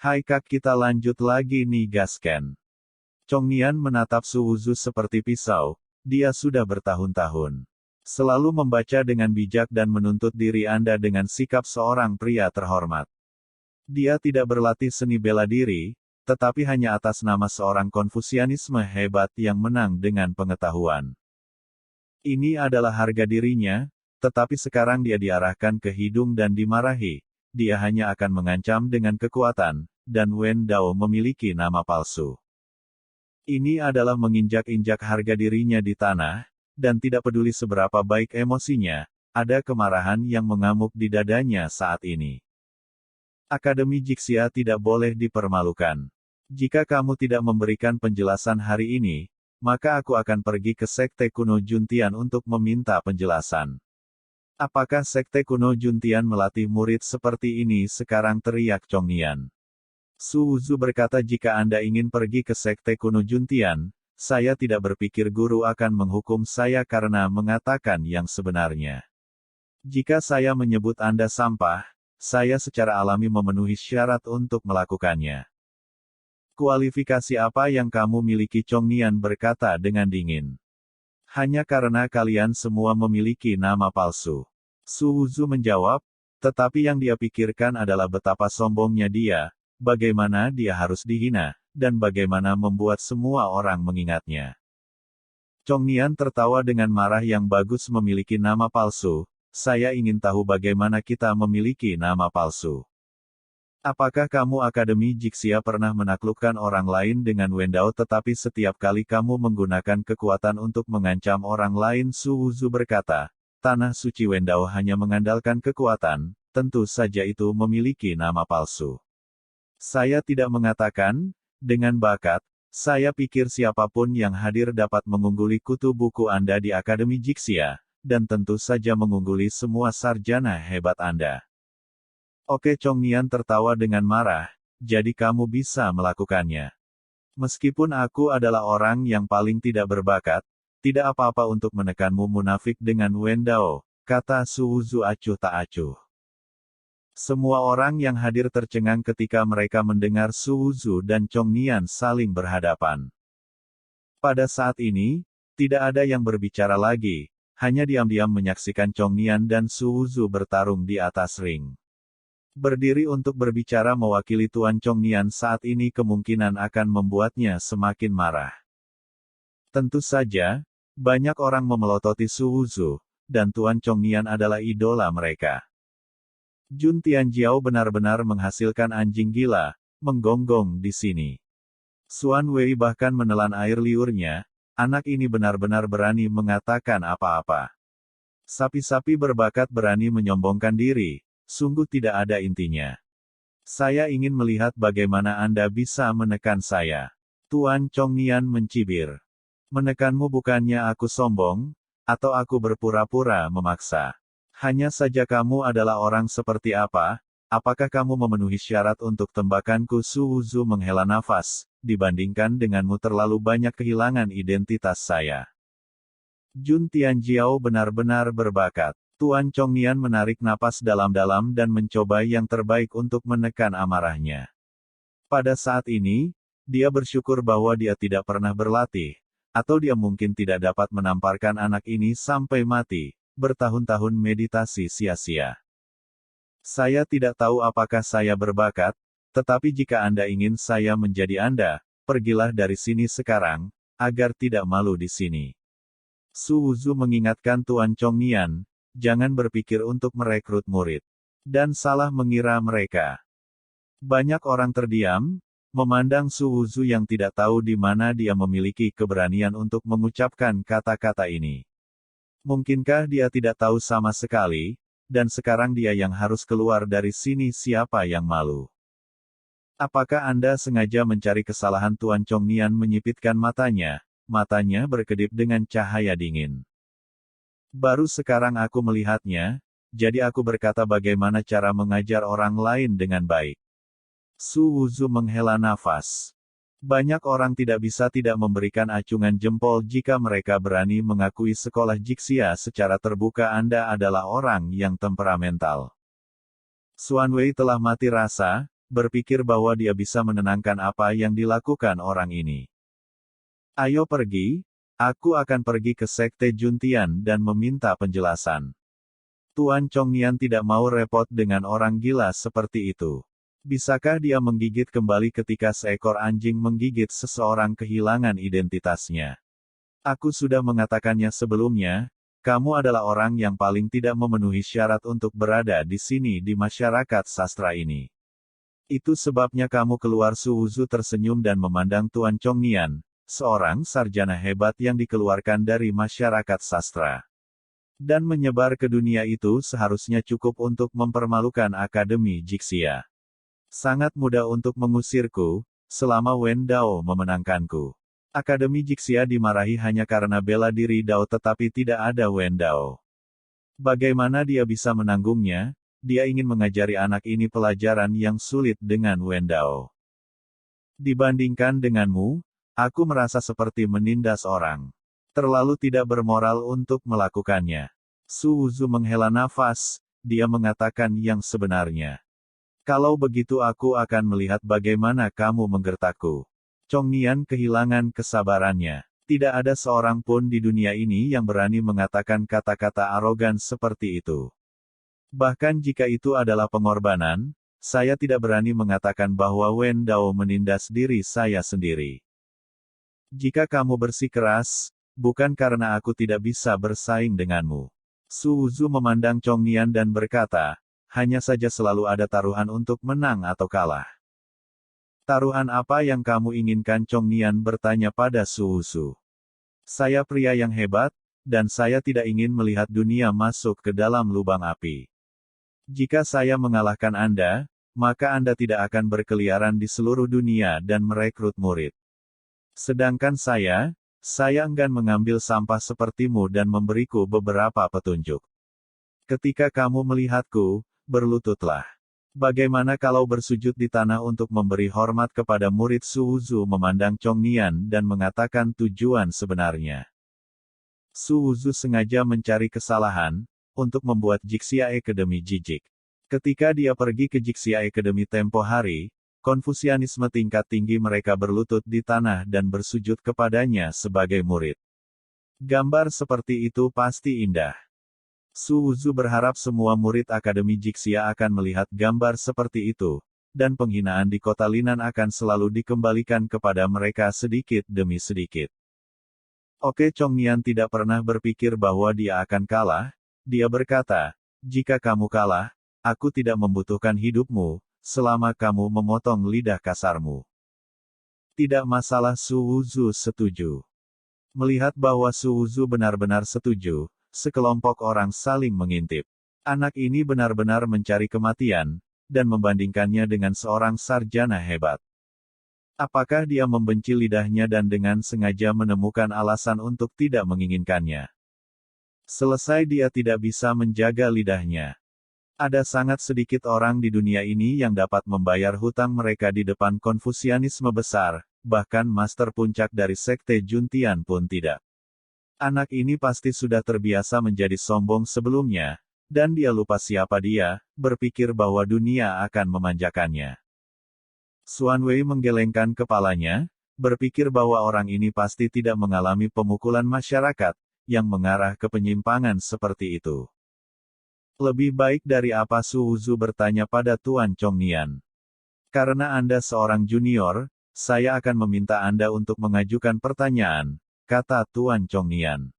Hai kak, kita lanjut lagi nih gasken. Chongnian menatap Su Wuzu seperti pisau, dia sudah bertahun-tahun selalu membaca dengan bijak dan menuntut diri Anda dengan sikap seorang pria terhormat. Dia tidak berlatih seni bela diri, tetapi hanya atas nama seorang Konfusianisme hebat yang menang dengan pengetahuan. Ini adalah harga dirinya, tetapi sekarang dia diarahkan ke hidung dan dimarahi. Dia hanya akan mengancam dengan kekuatan, dan Wen Dao memiliki nama palsu. Ini adalah menginjak-injak harga dirinya di tanah, dan tidak peduli seberapa baik emosinya, ada kemarahan yang mengamuk di dadanya saat ini. Akademi Jixia tidak boleh dipermalukan. Jika kamu tidak memberikan penjelasan hari ini, maka aku akan pergi ke Sekte Kuno Juntian untuk meminta penjelasan. Apakah Sekte Kuno Juntian melatih murid seperti ini sekarang, teriak Chongnian. Su Wuzu berkata, jika Anda ingin pergi ke Sekte Kuno Juntian, saya tidak berpikir guru akan menghukum saya karena mengatakan yang sebenarnya. Jika saya menyebut Anda sampah, saya secara alami memenuhi syarat untuk melakukannya. Kualifikasi apa yang kamu miliki? Chongnian berkata dengan dingin. Hanya karena kalian semua memiliki nama palsu. Su Wuzu menjawab, tetapi yang dia pikirkan adalah betapa sombongnya dia, bagaimana dia harus dihina, dan bagaimana membuat semua orang mengingatnya. Chongnian tertawa dengan marah. Yang bagus memiliki nama palsu, saya ingin tahu bagaimana kita memiliki nama palsu. Apakah kamu Akademi Jixia pernah menaklukkan orang lain dengan Wendao, tetapi setiap kali kamu menggunakan kekuatan untuk mengancam orang lain? Su Wuzu berkata, tanah suci Wendao hanya mengandalkan kekuatan, tentu saja itu memiliki nama palsu. Saya tidak mengatakan, dengan bakat, saya pikir siapapun yang hadir dapat mengungguli kutu buku Anda di Akademi Jixia, dan tentu saja mengungguli semua sarjana hebat Anda. Oke, Chongnian tertawa dengan marah, jadi kamu bisa melakukannya. Meskipun aku adalah orang yang paling tidak berbakat, tidak apa-apa untuk menekanmu munafik dengan Wendao, kata Su Wuzu acuh tak acuh. Semua orang yang hadir tercengang ketika mereka mendengar Su Wuzu dan Chongnian saling berhadapan. Pada saat ini, tidak ada yang berbicara lagi, hanya diam-diam menyaksikan Chongnian dan Su Wuzu bertarung di atas ring. Berdiri untuk berbicara mewakili Tuan Chongnian saat ini kemungkinan akan membuatnya semakin marah. Tentu saja, banyak orang memelototi Su Wuzu, dan Tuan Chongnian adalah idola mereka. Jun Tianjiao benar-benar menghasilkan anjing gila, menggonggong di sini. Xuan Wei bahkan menelan air liurnya, anak ini benar-benar berani mengatakan apa-apa. Sapi-sapi berbakat berani menyombongkan diri, sungguh tidak ada intinya. Saya ingin melihat bagaimana Anda bisa menekan saya. Tuan Chongnian mencibir. Menekanmu bukannya aku sombong, atau aku berpura-pura memaksa. Hanya saja kamu adalah orang seperti apa? Apakah kamu memenuhi syarat untuk tembakanku? Su Wuzu menghela nafas, dibandingkan denganmu terlalu banyak kehilangan identitas saya. Jun Tianjiao benar-benar berbakat. Tuan Chongnian menarik napas dalam-dalam dan mencoba yang terbaik untuk menekan amarahnya. Pada saat ini, dia bersyukur bahwa dia tidak pernah berlatih, atau dia mungkin tidak dapat menamparkan anak ini sampai mati. Bertahun-tahun meditasi sia-sia. Saya tidak tahu apakah saya berbakat, tetapi jika Anda ingin saya menjadi Anda, pergilah dari sini sekarang, agar tidak malu di sini. Su Wuzu mengingatkan Tuan Chongnian, jangan berpikir untuk merekrut murid. Dan salah mengira mereka. Banyak orang terdiam, memandang Su Wuzu yang tidak tahu di mana dia memiliki keberanian untuk mengucapkan kata-kata ini. Mungkinkah dia tidak tahu sama sekali, dan sekarang dia yang harus keluar dari sini? Siapa yang malu? Apakah Anda sengaja mencari kesalahan? Tuan Chongnian menyipitkan matanya berkedip dengan cahaya dingin. Baru sekarang aku melihatnya, jadi aku berkata bagaimana cara mengajar orang lain dengan baik. Su Wuzu menghela nafas. Banyak orang tidak bisa tidak memberikan acungan jempol jika mereka berani mengakui sekolah Jixia secara terbuka. Anda adalah orang yang temperamental. Xuan Wei telah mati rasa, berpikir bahwa dia bisa menenangkan apa yang dilakukan orang ini. Ayo pergi, aku akan pergi ke Sekte Juntian dan meminta penjelasan. Tuan Chongnian tidak mau repot dengan orang gila seperti itu. Bisakah dia menggigit kembali ketika seekor anjing menggigit seseorang kehilangan identitasnya? Aku sudah mengatakannya sebelumnya, kamu adalah orang yang paling tidak memenuhi syarat untuk berada di sini di masyarakat sastra ini. Itu sebabnya kamu keluar. Su Wuzu tersenyum dan memandang Tuan Chongnian, seorang sarjana hebat yang dikeluarkan dari masyarakat sastra. Dan menyebar ke dunia itu seharusnya cukup untuk mempermalukan Akademi Jixia. Sangat mudah untuk mengusirku, selama Wen Dao memenangkanku. Akademi Jixia dimarahi hanya karena bela diri Dao tetapi tidak ada Wen Dao. Bagaimana dia bisa menanggungnya? Dia ingin mengajari anak ini pelajaran yang sulit dengan Wen Dao. Dibandingkan denganmu, aku merasa seperti menindas orang. Terlalu tidak bermoral untuk melakukannya. Su Wuzu menghela nafas, dia mengatakan yang sebenarnya. Kalau begitu aku akan melihat bagaimana kamu menggertakku. Chongnian kehilangan kesabarannya. Tidak ada seorang pun di dunia ini yang berani mengatakan kata-kata arogan seperti itu. Bahkan jika itu adalah pengorbanan, saya tidak berani mengatakan bahwa Wen Dao menindas diri saya sendiri. Jika kamu bersikeras, bukan karena aku tidak bisa bersaing denganmu. Su Wuzu memandang Chongnian dan berkata, hanya saja selalu ada taruhan untuk menang atau kalah. Taruhan apa yang kamu inginkan? Chongnian bertanya pada Su Wuzu. Saya pria yang hebat, dan saya tidak ingin melihat dunia masuk ke dalam lubang api. Jika saya mengalahkan Anda, maka Anda tidak akan berkeliaran di seluruh dunia dan merekrut murid. Sedangkan saya enggan mengambil sampah sepertimu dan memberiku beberapa petunjuk. Ketika kamu melihatku, berlututlah. Bagaimana kalau bersujud di tanah untuk memberi hormat kepada murid? Su Wuzu memandang Chongnian dan mengatakan tujuan sebenarnya. Su Wuzu sengaja mencari kesalahan, untuk membuat Jixia Academy jijik. Ketika dia pergi ke Jixia Academy tempo hari, Konfusianisme tingkat tinggi mereka berlutut di tanah dan bersujud kepadanya sebagai murid. Gambar seperti itu pasti indah. Su Wuzu berharap semua murid Akademi Jixia akan melihat gambar seperti itu, dan penghinaan di kota Linan akan selalu dikembalikan kepada mereka sedikit demi sedikit. Oke, Chongnian tidak pernah berpikir bahwa dia akan kalah. Dia berkata, jika kamu kalah, aku tidak membutuhkan hidupmu, selama kamu memotong lidah kasarmu. Tidak masalah. Su Wuzu setuju. Melihat bahwa Su Wuzu benar-benar setuju, sekelompok orang saling mengintip. Anak ini benar-benar mencari kematian, dan membandingkannya dengan seorang sarjana hebat. Apakah dia membenci lidahnya dan dengan sengaja menemukan alasan untuk tidak menginginkannya? Selesai dia tidak bisa menjaga lidahnya. Ada sangat sedikit orang di dunia ini yang dapat membayar hutang mereka di depan Konfusianisme besar, bahkan master puncak dari Sekte Juntian pun tidak. Anak ini pasti sudah terbiasa menjadi sombong sebelumnya, dan dia lupa siapa dia, berpikir bahwa dunia akan memanjakannya. Xuan Wei menggelengkan kepalanya, berpikir bahwa orang ini pasti tidak mengalami pemukulan masyarakat, yang mengarah ke penyimpangan seperti itu. Lebih baik dari apa? Su Wuzu bertanya pada Tuan Chongnian. Karena Anda seorang junior, saya akan meminta Anda untuk mengajukan pertanyaan, kata Tuan Chongnian.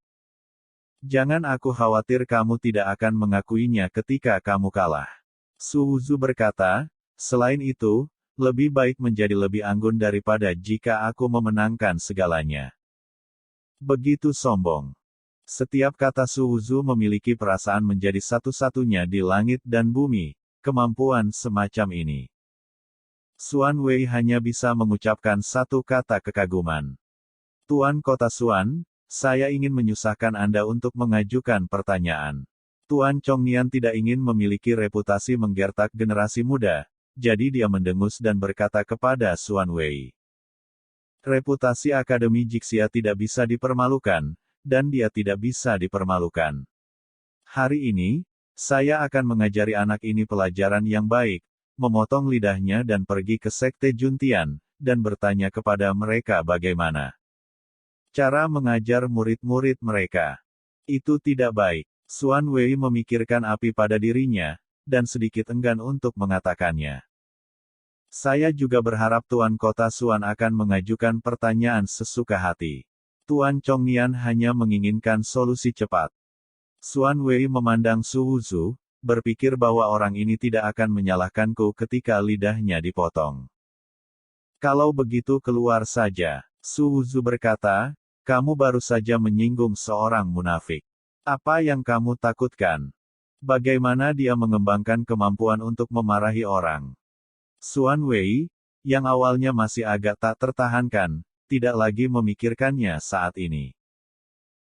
Jangan, aku khawatir kamu tidak akan mengakuinya ketika kamu kalah. Su Wuzu berkata, selain itu, lebih baik menjadi lebih anggun daripada jika aku memenangkan segalanya. Begitu sombong. Setiap kata Su Wuzu memiliki perasaan menjadi satu-satunya di langit dan bumi, kemampuan semacam ini. Xuan Wei hanya bisa mengucapkan satu kata kekaguman. Tuan Kota Xuan, saya ingin menyusahkan Anda untuk mengajukan pertanyaan. Tuan Chongnian tidak ingin memiliki reputasi menggertak generasi muda, jadi dia mendengus dan berkata kepada Xuan Wei. Reputasi Akademi Jixia tidak bisa dipermalukan, dan dia tidak bisa dipermalukan. Hari ini, saya akan mengajari anak ini pelajaran yang baik, memotong lidahnya dan pergi ke sekte Juntian, dan bertanya kepada mereka bagaimana cara mengajar murid-murid mereka. Itu tidak baik. Xuan Wei memikirkan api pada dirinya, dan sedikit enggan untuk mengatakannya. Saya juga berharap Tuan Kota Xuan akan mengajukan pertanyaan sesuka hati. Tuan Chongnian hanya menginginkan solusi cepat. Xuan Wei memandang Su Wuzu, berpikir bahwa orang ini tidak akan menyalahkanku ketika lidahnya dipotong. Kalau begitu keluar saja. Su Wuzu berkata, kamu baru saja menyinggung seorang munafik. Apa yang kamu takutkan? Bagaimana dia mengembangkan kemampuan untuk memarahi orang? Xuan Wei, yang awalnya masih agak tak tertahankan, tidak lagi memikirkannya saat ini.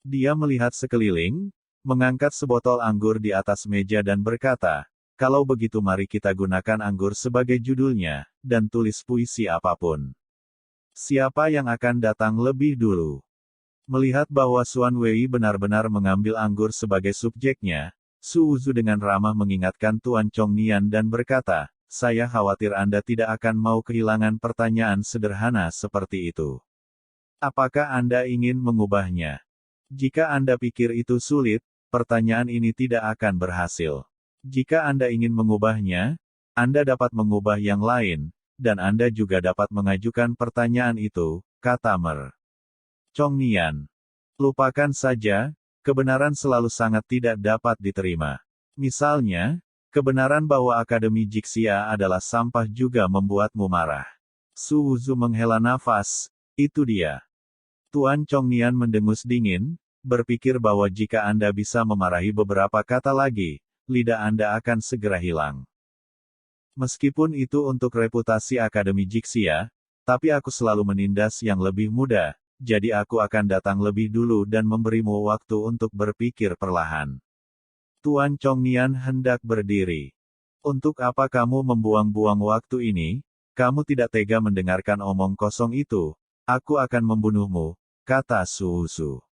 Dia melihat sekeliling, mengangkat sebotol anggur di atas meja dan berkata, kalau begitu mari kita gunakan anggur sebagai judulnya, dan tulis puisi apapun. Siapa yang akan datang lebih dulu? Melihat bahwa Xuan Wei benar-benar mengambil anggur sebagai subjeknya, Su Wuzu dengan ramah mengingatkan Tuan Chongnian dan berkata, saya khawatir Anda tidak akan mau kehilangan pertanyaan sederhana seperti itu. Apakah Anda ingin mengubahnya? Jika Anda pikir itu sulit, pertanyaan ini tidak akan berhasil. Jika Anda ingin mengubahnya, Anda dapat mengubah yang lain, dan Anda juga dapat mengajukan pertanyaan itu, kata Mer. Chongnian. Lupakan saja, kebenaran selalu sangat tidak dapat diterima. Misalnya, kebenaran bahwa Akademi Jixia adalah sampah juga membuatmu marah. Su Wuzu menghela nafas, itu dia. Tuan Chongnian mendengus dingin, berpikir bahwa jika Anda bisa memarahi beberapa kata lagi, lidah Anda akan segera hilang. Meskipun itu untuk reputasi Akademi Jixia, tapi aku selalu menindas yang lebih muda, jadi aku akan datang lebih dulu dan memberimu waktu untuk berpikir perlahan. Tuan Chongnian hendak berdiri. Untuk apa kamu membuang-buang waktu ini? Kamu tidak tega mendengarkan omong kosong itu. Aku akan membunuhmu, kata Su Wuzu.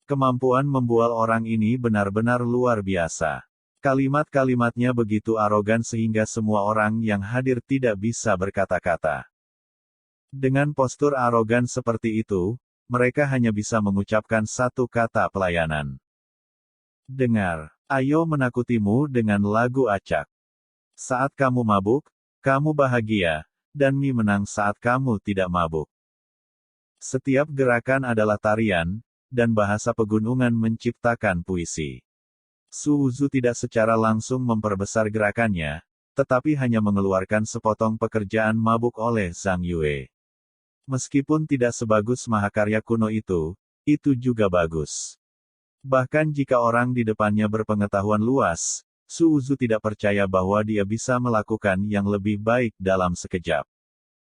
Kemampuan membual orang ini benar-benar luar biasa. Kalimat-kalimatnya begitu arogan sehingga semua orang yang hadir tidak bisa berkata-kata. Dengan postur arogan seperti itu, mereka hanya bisa mengucapkan satu kata pelayanan. Dengar, ayo menakutimu dengan lagu acak. Saat kamu mabuk, kamu bahagia, dan Mi menang saat kamu tidak mabuk. Setiap gerakan adalah tarian, dan bahasa pegunungan menciptakan puisi. Su Wuzu tidak secara langsung memperbesar gerakannya, tetapi hanya mengeluarkan sepotong pekerjaan mabuk oleh Zhang Yue. Meskipun tidak sebagus mahakarya kuno itu juga bagus. Bahkan jika orang di depannya berpengetahuan luas, Su Wuzu tidak percaya bahwa dia bisa melakukan yang lebih baik dalam sekejap.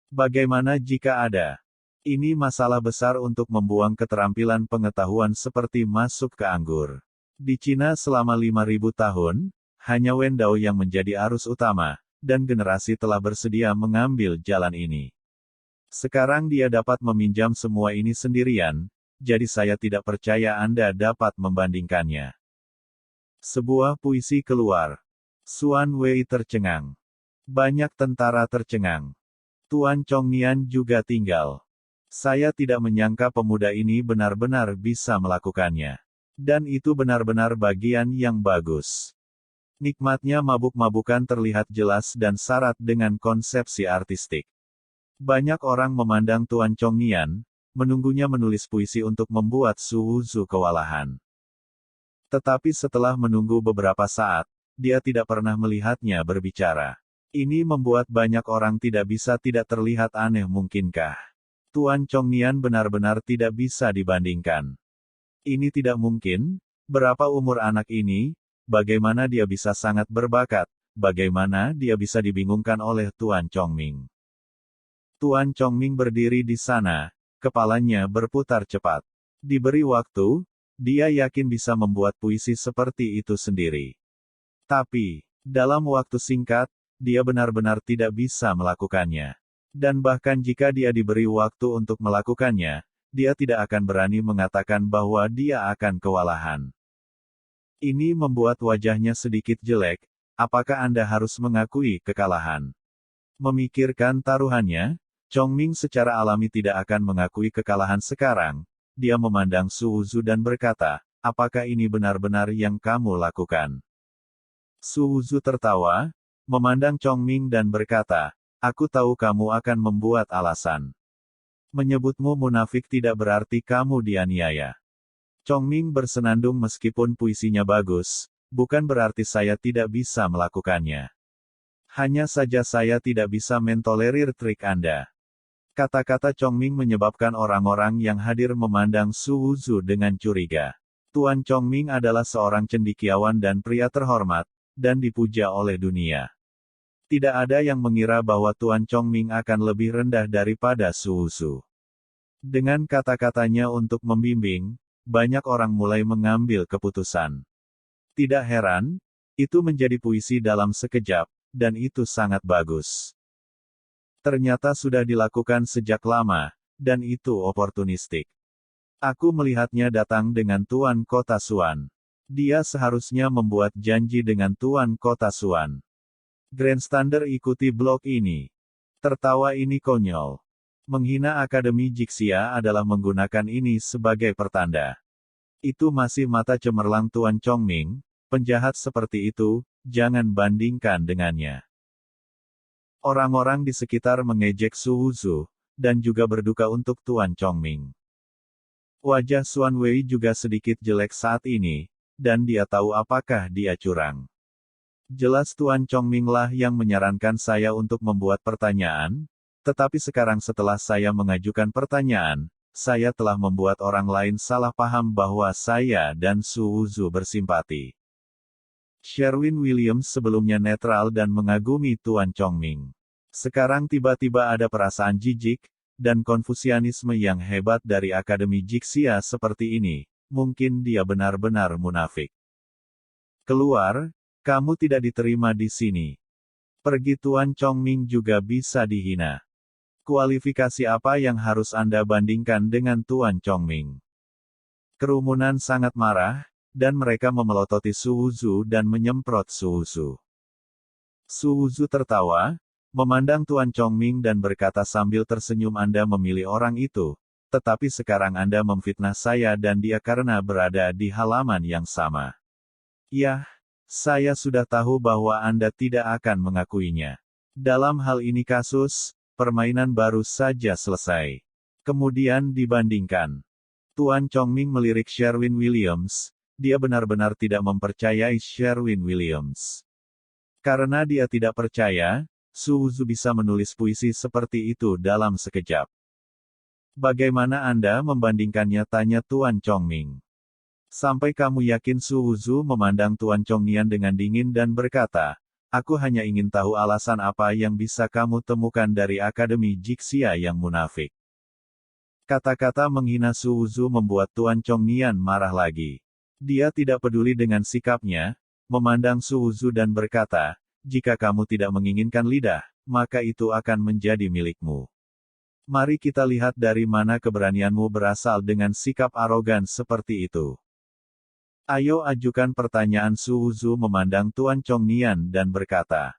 Bagaimana jika ada? Ini masalah besar untuk membuang keterampilan pengetahuan seperti masuk ke anggur. Di Cina selama 5.000 tahun, hanya Wen Dao yang menjadi arus utama, dan generasi telah bersedia mengambil jalan ini. Sekarang dia dapat meminjam semua ini sendirian, jadi saya tidak percaya Anda dapat membandingkannya. Sebuah puisi keluar. Xuan Wei tercengang. Banyak tentara tercengang. Tuan Chongnian juga tinggal. Saya tidak menyangka pemuda ini benar-benar bisa melakukannya. Dan itu benar-benar bagian yang bagus. Nikmatnya mabuk-mabukan terlihat jelas dan syarat dengan konsepsi artistik. Banyak orang memandang Tuan Chongnian, menunggunya menulis puisi untuk membuat Su Wuzu kewalahan. Tetapi setelah menunggu beberapa saat, dia tidak pernah melihatnya berbicara. Ini membuat banyak orang tidak bisa tidak terlihat aneh mungkinkah? Tuan Chongnian benar-benar tidak bisa dibandingkan. Ini tidak mungkin, berapa umur anak ini, bagaimana dia bisa sangat berbakat, bagaimana dia bisa dibingungkan oleh Tuan Chongming. Tuan Chongming berdiri di sana, kepalanya berputar cepat. Diberi waktu, dia yakin bisa membuat puisi seperti itu sendiri. Tapi, dalam waktu singkat, dia benar-benar tidak bisa melakukannya. Dan bahkan jika dia diberi waktu untuk melakukannya, dia tidak akan berani mengatakan bahwa dia akan kewalahan. Ini membuat wajahnya sedikit jelek, apakah Anda harus mengakui kekalahan? Memikirkan taruhannya, Chongming secara alami tidak akan mengakui kekalahan sekarang. Dia memandang Su Wuzu dan berkata, apakah ini benar-benar yang kamu lakukan? Su Wuzu tertawa, memandang Chongming dan berkata, aku tahu kamu akan membuat alasan. Menyebutmu munafik tidak berarti kamu dianiaya. Chongming bersenandung meskipun puisinya bagus, bukan berarti saya tidak bisa melakukannya. Hanya saja saya tidak bisa mentolerir trik Anda. Kata-kata Chongming menyebabkan orang-orang yang hadir memandang Su Wuzu dengan curiga. Tuan Chongming adalah seorang cendekiawan dan pria terhormat, dan dipuja oleh dunia. Tidak ada yang mengira bahwa Tuan Chongming akan lebih rendah daripada Su Wuzu. Dengan kata-katanya untuk membimbing, banyak orang mulai mengambil keputusan. Tidak heran, itu menjadi puisi dalam sekejap, dan itu sangat bagus. Ternyata sudah dilakukan sejak lama, dan itu oportunistik. Aku melihatnya datang dengan Tuan Kota Suan. Dia seharusnya membuat janji dengan Tuan Kota Suan. Grandstander ikuti blog ini. Tertawa ini konyol. Menghina Akademi Jixia adalah menggunakan ini sebagai pertanda. Itu masih mata cemerlang Tuan Chongming, penjahat seperti itu, jangan bandingkan dengannya. Orang-orang di sekitar mengejek Su Wuzu, dan juga berduka untuk Tuan Chongming. Wajah Xuan Wei juga sedikit jelek saat ini, dan dia tahu apakah dia curang. Jelas Tuan Chongming lah yang menyarankan saya untuk membuat pertanyaan, tetapi sekarang setelah saya mengajukan pertanyaan, saya telah membuat orang lain salah paham bahwa saya dan Su Wuzu bersimpati. Sherwin Williams sebelumnya netral dan mengagumi Tuan Chongming. Sekarang tiba-tiba ada perasaan jijik, dan konfusianisme yang hebat dari Akademi Jixia seperti ini, mungkin dia benar-benar munafik. Keluar. Kamu tidak diterima di sini. Pergi Tuan Chongming juga bisa dihina. Kualifikasi apa yang harus Anda bandingkan dengan Tuan Chongming? Kerumunan sangat marah, dan mereka memelototi Su Wuzu dan menyemprot Su Wuzu. Su Wuzu tertawa, memandang Tuan Chongming dan berkata sambil tersenyum Anda memilih orang itu, tetapi sekarang Anda memfitnah saya dan dia karena berada di halaman yang sama. Yah. Saya sudah tahu bahwa Anda tidak akan mengakuinya. Dalam hal ini kasus, permainan baru saja selesai. Kemudian dibandingkan. Tuan Chongming melirik Sherwin Williams, dia benar-benar tidak mempercayai Sherwin Williams. Karena dia tidak percaya, Su Wuzu bisa menulis puisi seperti itu dalam sekejap. Bagaimana Anda membandingkannya? Tanya Tuan Chongming. Sampai kamu yakin? Su Wuzu memandang Tuan Chongnian dengan dingin dan berkata, aku hanya ingin tahu alasan apa yang bisa kamu temukan dari Akademi Jixia yang munafik. Kata-kata menghina Su Wuzu membuat Tuan Chongnian marah lagi. Dia tidak peduli dengan sikapnya, memandang Su Wuzu dan berkata, jika kamu tidak menginginkan lidah, maka itu akan menjadi milikmu. Mari kita lihat dari mana keberanianmu berasal dengan sikap arogan seperti itu. Ayo ajukan pertanyaan. Su Wuzu memandang Tuan Chongnian dan berkata.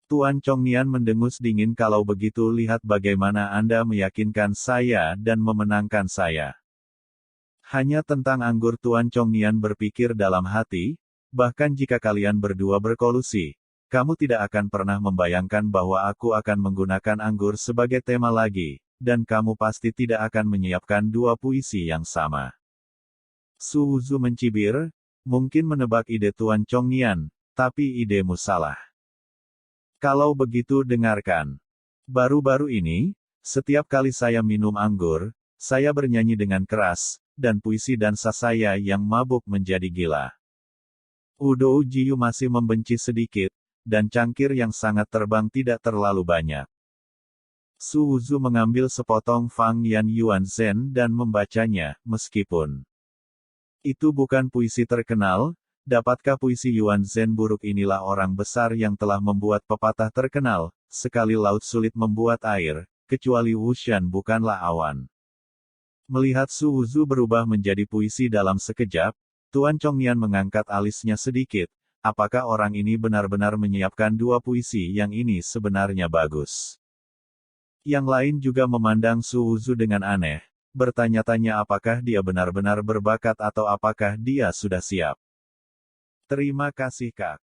Tuan Chongnian mendengus dingin. Kalau begitu lihat bagaimana Anda meyakinkan saya dan memenangkan saya. Hanya tentang anggur. Tuan Chongnian berpikir dalam hati, bahkan jika kalian berdua berkolusi, kamu tidak akan pernah membayangkan bahwa aku akan menggunakan anggur sebagai tema lagi, dan kamu pasti tidak akan menyiapkan dua puisi yang sama. Su Wuzu mencibir, mungkin menebak ide Tuan Chongnian, tapi idemu salah. Kalau begitu dengarkan. Baru-baru ini, setiap kali saya minum anggur, saya bernyanyi dengan keras, dan puisi dansa saya yang mabuk menjadi gila. Udou Jiyu masih membenci sedikit, dan cangkir yang sangat terbang tidak terlalu banyak. Su Wuzu mengambil sepotong Fang Yan Yuan Zhen dan membacanya, meskipun itu bukan puisi terkenal, dapatkah puisi Yuan Zhen buruk? Inilah orang besar yang telah membuat pepatah terkenal, sekali laut sulit membuat air, kecuali Wushan bukanlah awan. Melihat Su Wuzu berubah menjadi puisi dalam sekejap, Tuan Chongnian mengangkat alisnya sedikit, apakah orang ini benar-benar menyiapkan dua puisi yang ini sebenarnya bagus? Yang lain juga memandang Su Wuzu dengan aneh, bertanya-tanya apakah dia benar-benar berbakat atau apakah dia sudah siap. Terima kasih Kak.